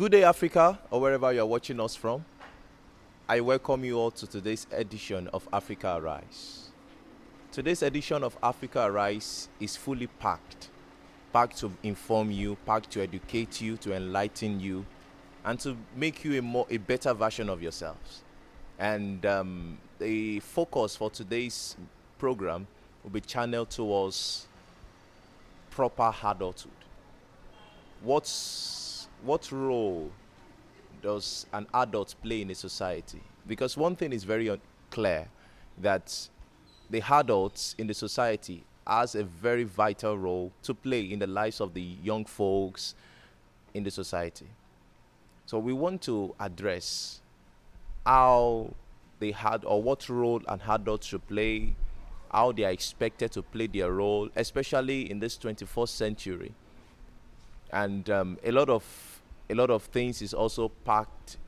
Good day, Africa, or wherever you're watching us from. I welcome you all to today's edition of Africa Arise. Today's edition of Africa Arise is fully packed to inform you, packed to educate you, to enlighten you, and to make you a better version of yourselves. And the focus for today's program will be channeled towards proper adulthood. What role does an adult play in a society? Because one thing is very clear, that the adults in the society has a very vital role to play in the lives of the young folks in the society. So we want to address how they had, or what role an adult should play, how they are expected to play their role, especially in this 21st century. And a lot of things is also packed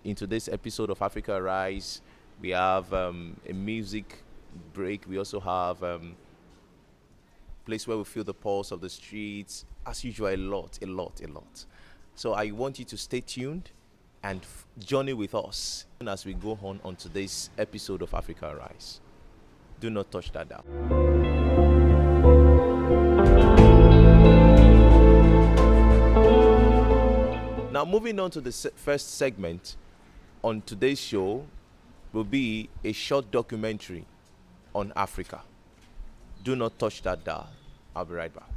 into this episode of Africa Rise. We have a music break. We also have place where we feel the pulse of the streets. As usual, a lot. So I want you to stay tuned and journey with us as we go on today's episode of Africa Rise. Do not touch that down. Now, moving on to the first segment on today's show will be a short documentary on Africa. Do not touch that dial. I'll be right back.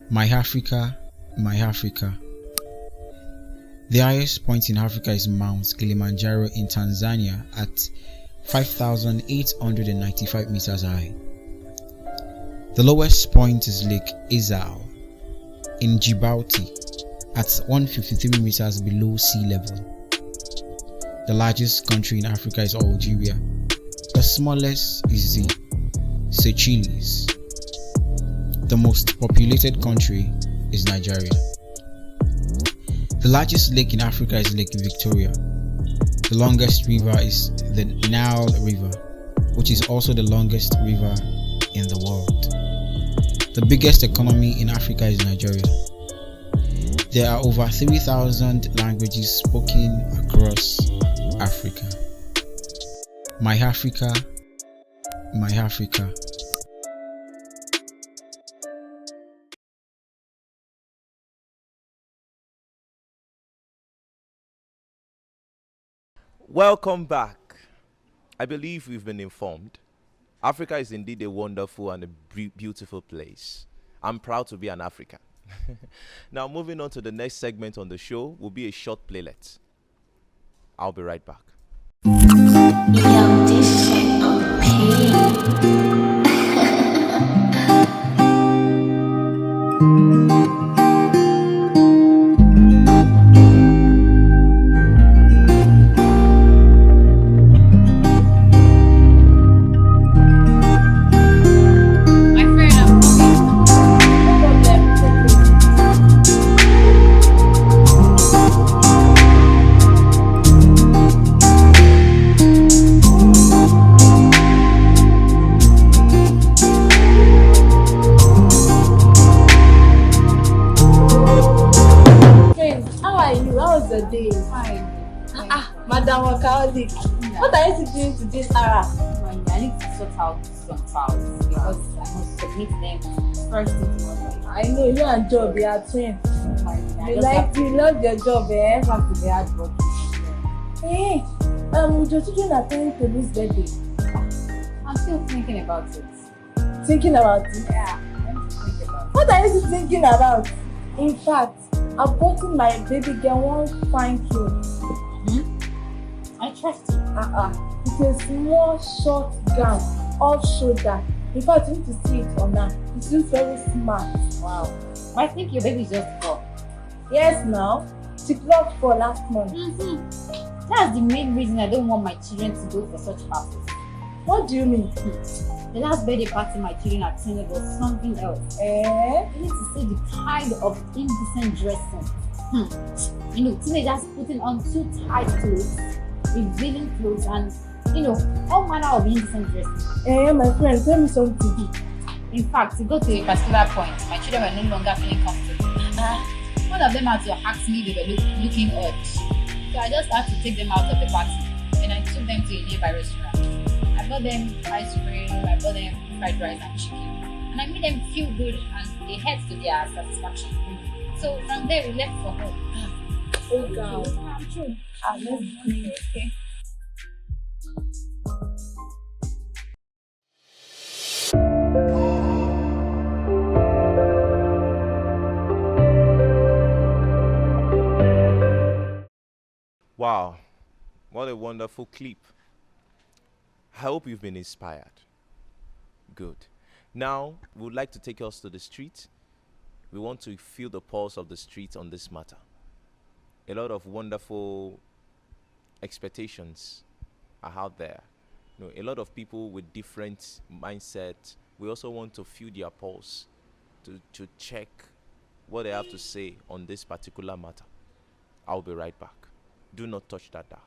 My Africa, my Africa. The highest point in Africa is Mount Kilimanjaro in Tanzania at 5,895 meters high. The lowest point is Lake Ezau in Djibouti at 153 meters below sea level. The largest country in Africa is Algeria. The smallest is the Seychelles. The most populated country is Nigeria. The largest lake in Africa is Lake Victoria. The longest river is the Nile River, which is also the longest river in the world. The biggest economy in Africa is Nigeria. There are over 3,000 languages spoken across Africa. My Africa, my Africa. Welcome back. I believe we've been informed. Africa is indeed a wonderful and a beautiful place. I'm proud to be an African. Now, moving on to the next segment on the show will be a short playlet. I'll be right back. Yo, this shit OP. Madam Wakaoli, what are you doing today, Sarah? I need to sort out some files because I must submit them first thing tomorrow. I know you and Job, you are twins. You love your job, eh? I have to be hard working. Hey, your children are planning to lose birthday. I'm still thinking about it. Thinking about it? Yeah, I need to think about it. What are you thinking about? In fact, I've gotten my baby girl one fine clothes. I trust you. It's a small short gown, off shoulder. In fact, you need to see it on her. It looks very smart. Wow. I think your baby just got. Yes, now. She clocked for last month. That's the main reason I don't want my children to go for such parties. What do you mean? The last birthday party my children attended was something else. You need to see the kind of indecent dressing. Teenagers putting on too tight clothes, revealing clothes, and all manner of indecent dressing. My friend, tell me something. In fact, to go to a particular point, my children were no longer feeling comfortable. One of them had to ask me they were looking odd. So I just had to take them out of the party. And I took them to a nearby restaurant. I bought them ice cream, I bought them fried rice and chicken. And I made them feel good and they head to their satisfaction. So from there we left for home. Oh God. Let's go. Okay. Wow, what a wonderful clip. I hope you've been inspired. Good. Now, we would like to take us to the street. We want to feel the pulse of the street on this matter. A lot of wonderful expectations are out there. A lot of people with different mindsets. We also want to feel their pulse to check what they have to say on this particular matter. I'll be right back. Do not touch that dial.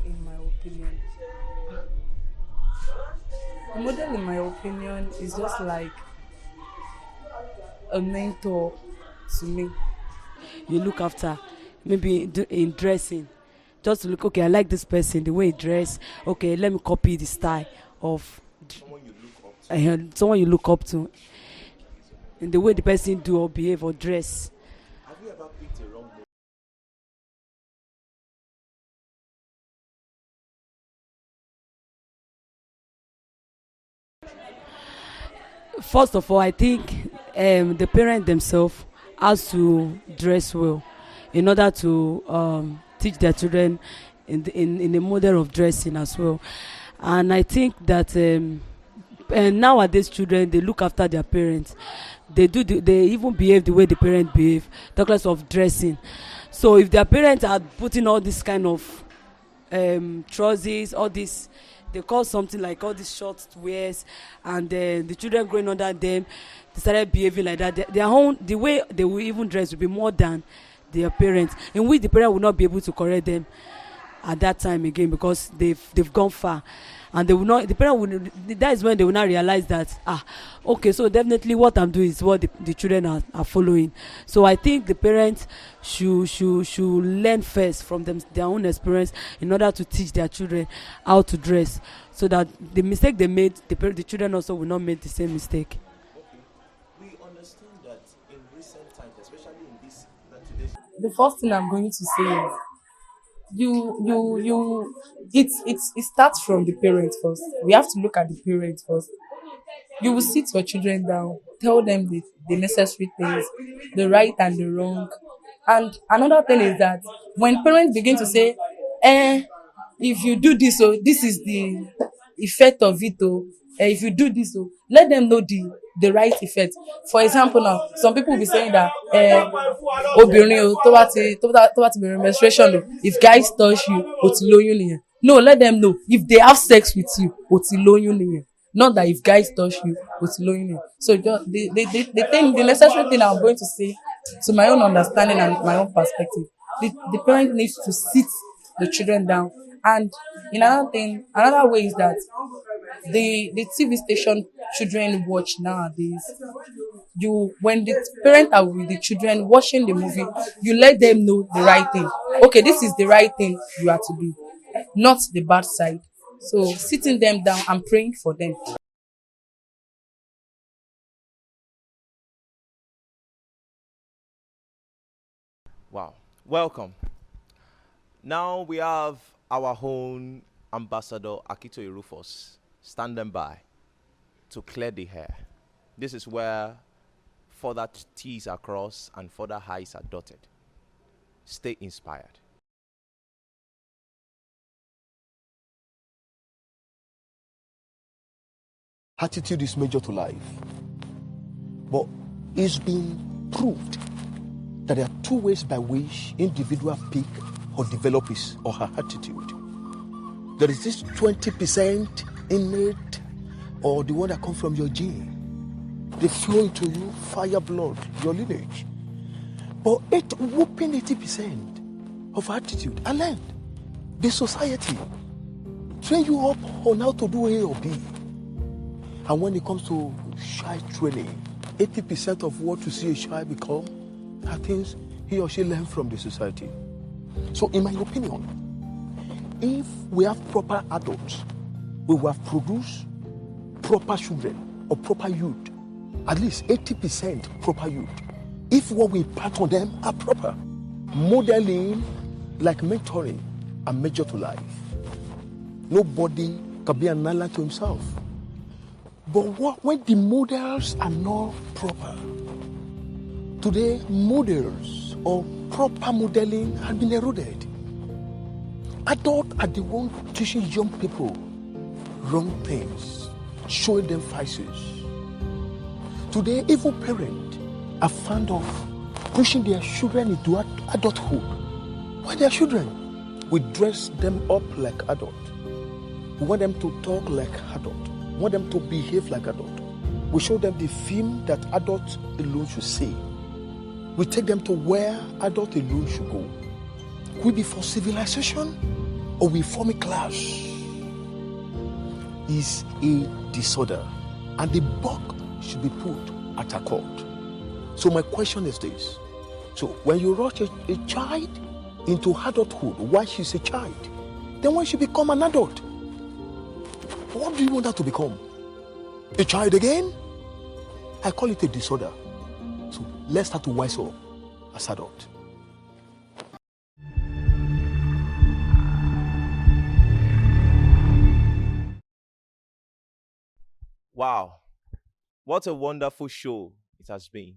In my opinion, a model, in my opinion, is just like a mentor to me. You look after, maybe in dressing, just to look, okay, I like this person, the way he dress, okay, let me copy the style of someone you look up to, and the way the person do or behave or dress. Have you ever picked a wrong model? First of all, I think the parent themselves has to dress well in order to teach their children in the model of dressing as well. And I think that and nowadays children, they look after their parents. They even behave the way the parents behave, talk less of dressing. So if their parents are putting all this kind of trousers, all this, they call something like all these short wears, and the children growing under them, they started behaving like that. The way they will even dress will be more than their parents, in which the parent will not be able to correct them at that time again, because they've gone far, and they will not. The parent will. That is when they will not realize that okay, so definitely what I'm doing is what the children are following. So I think the parents should learn first from their own experience in order to teach their children how to dress, so that the mistake they made, the children also will not make the same mistake. We understand that in recent times, especially in this today's. The first thing I'm going to say is it starts from the parents first. We have to look at the parents first. You will sit your children down, tell them the necessary things, the right and the wrong. And another thing is that when parents begin to say, if you do this, this is the effect of it, if you do this, let them know the right effect. For example, now some people will be saying that obìnrin tó bá ti bẹ̀rẹ̀ menstruation, if guys touch you, ó ti lóyún nìyẹn. No, let them know if they have sex with you, ó ti lóyún nìyẹn. Not that if guys touch you, ó ti lóyún nìyẹn. So the necessary thing I'm going to say, to my own understanding and my own perspective, the parent needs to sit the children down. And another way is that the TV station children watch nowadays, when the parents are with the children watching the movie, you let them know the right thing. Okay, this is the right thing you have to do, not the bad side. So sitting them down and praying for them. Wow. Welcome. Now we have our own Ambassador Akitoye Rufus standing by to clear the hair. This is where further T's are crossed and further I's are dotted. Stay inspired. Attitude is major to life. But it's been proved that there are two ways by which individuals pick or develop his or her attitude. There is this 20% innate or the one that come from your gene. They flow into you, fire, blood, your lineage. But whooping 80% of attitude are learned. The society train you up on how to do A or B. And when it comes to child training, 80% of what you see a child become are things he or she learned from the society. So in my opinion, if we have proper adults, we will have produced proper children or proper youth, at least 80% proper youth. If what we impart on them are proper, modeling like mentoring are major to life. Nobody can be an island to himself. But when the models are not proper, today models or proper modeling have been eroded. Adults are the ones teaching young people wrong things, showing them vices. Today, even parents are fond of pushing their children into adulthood. Why their children? We dress them up like adults. We want them to talk like adults. We want them to behave like adults. We show them the film that adults alone should see. We take them to where adults alone should go. We be for civilization or we form a class is a disorder, and the buck should be put at a court. So my question is this: so when you rush a child into adulthood while she's a child, then when she become an adult, what do you want her to become? A child again? I call it a disorder. So let's start to wise up as adults. Wow, what a wonderful show it has been.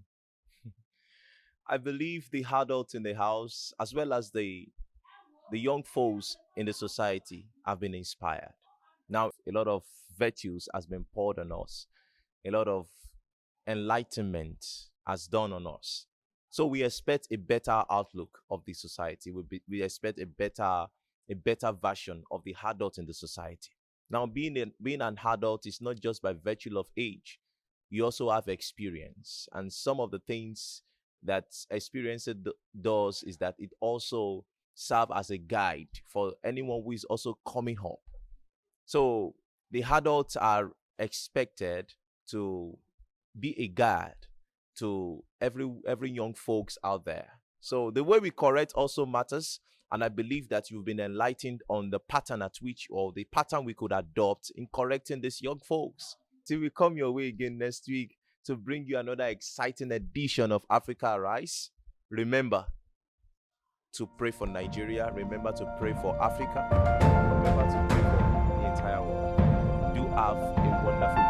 I believe the adults in the house, as well as the young folks in the society, have been inspired. Now, a lot of virtues has been poured on us. A lot of enlightenment has done on us. So we expect a better outlook of the society. We expect a better version of the adult in the society. Now, being an adult is not just by virtue of age. You also have experience. And some of the things that experience does is that it also serves as a guide for anyone who is also coming up. So the adults are expected to be a guide to every young folks out there. So the way we correct also matters. And I believe that you've been enlightened on the pattern at which, or the pattern we could adopt in correcting these young folks. Till we come your way again next week to bring you another exciting edition of Africa Arise. Remember to pray for Nigeria. Remember to pray for Africa. Remember to pray for the entire world. Do have a wonderful day.